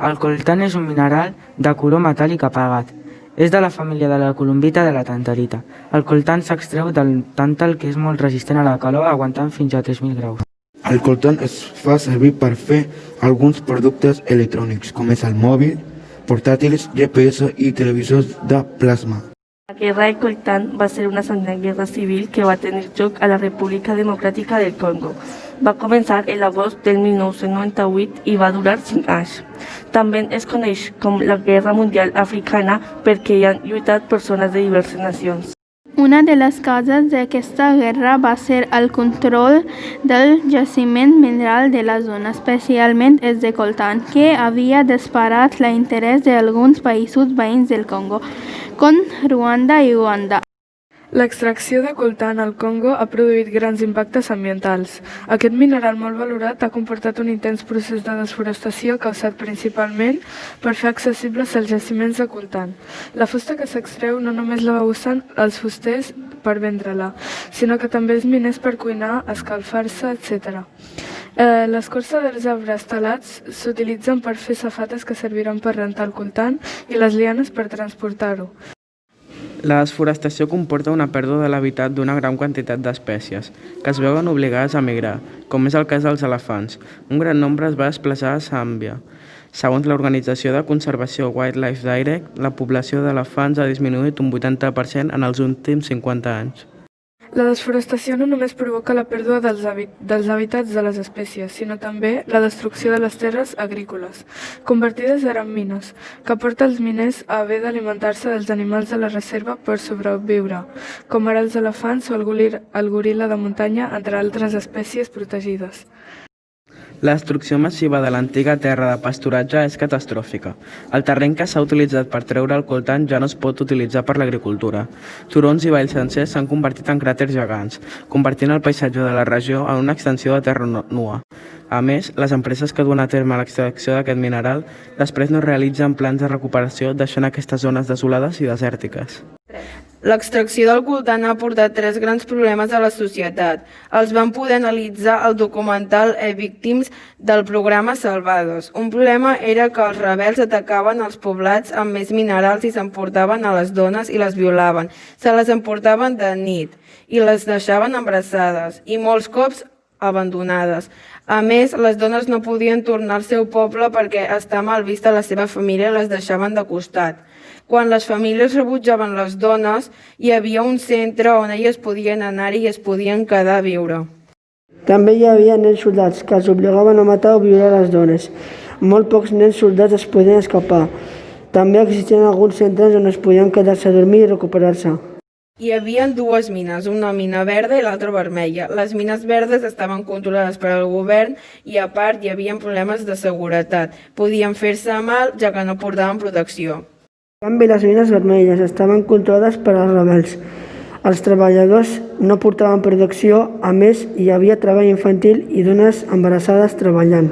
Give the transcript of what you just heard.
El coltan és un mineral de color metàl·lic apagat. És de la família de la columbita de la tantalita. El coltan s'extreu del tàntal, que és molt resistent a la calor, aguantant fins a 3.000 graus. El coltan es fa servir per fer alguns productes electrònics, com és el mòbil, portàtils, GPS i televisors de plasma. La guerra del coltan va ser una sangrienta guerra civil que va tenir lloc a la República Democràtica del Congo. Va començar l'agost del 1998 i va durar 5 anys. També es coneix com la Guerra Mundial Africana perquè hi han lluitat persones de diverses nacions. Una de les causes d'aquesta guerra va ser el control del jaciment mineral de la zona, especialment el de coltan, que havia disparat l'interès d'alguns països veïns del Congo, com Ruanda i Uganda. L'extracció de coltan al Congo ha produït grans impactes ambientals. Aquest mineral molt valorat ha comportat un intens procés de desforestació causat principalment per fer accessibles els jaciments de coltan. La fusta que s'extreu no només la usen els fusters per vendre-la, sinó que també els miners per cuinar, escalfar-se, etc. L'escorça dels arbres talats s'utilitzen per fer safates que serviran per rentar el coltan i les lianes per transportar-ho. La desforestació comporta una pèrdua de l'hàbitat d'una gran quantitat d'espècies, que es veuen obligades a migrar, com és el cas dels elefants. Un gran nombre es va desplaçar a Zàmbia. Segons l'Organització de Conservació Wildlife Direct, la població d'elefants ha disminuït un 80% en els últims 50 anys. La desforestació no només provoca la pèrdua dels hàbitats de les espècies, sinó també la destrucció de les terres agrícoles, convertides ara en mines, que porta els miners a haver d'alimentar-se dels animals de la reserva per sobreviure, com ara els elefants o el goril·la de muntanya, entre altres espècies protegides. La destrucció massiva de l'antiga terra de pasturatge és catastròfica. El terreny que s'ha utilitzat per treure el coltan ja no es pot utilitzar per l'agricultura. Turons i valls sencers s'han convertit en cràters gegants, convertint el paisatge de la regió en una extensió de terra nua. A més, les empreses que duen a terme l'extracció d'aquest mineral després no realitzen plans de recuperació, deixant aquestes zones desolades i desèrtiques. L'extracció del coltan ha portat 3 grans problemes a la societat. Els van poder analitzar al documental Victims del programa Salvados. Un problema era que els rebels atacaven els poblats amb més minerals i s'emportaven a les dones i les violaven. Se les emportaven de nit i les deixaven embarassades i molts cops abandonades. A més, les dones no podien tornar al seu poble perquè està mal vista la seva família i les deixaven de costat. Quan les famílies rebutjaven les dones, hi havia un centre on elles podien anar-hi i es podien quedar a viure. També hi havia nens soldats que els obligaven a matar o violar les dones. Molt pocs nens soldats es podien escapar. També existien alguns centres on es podien quedar-se a dormir i recuperar-se. Hi havia 2 mines, una mina verda i l'altra vermella. Les mines verdes estaven controlades per al govern i a part hi havia problemes de seguretat. Podien fer-se mal ja que no portaven protecció. En canvi, les mines vermelles estaven controlades per als rebels. Els treballadors no portaven protecció, a més hi havia treball infantil i dones embarassades treballant.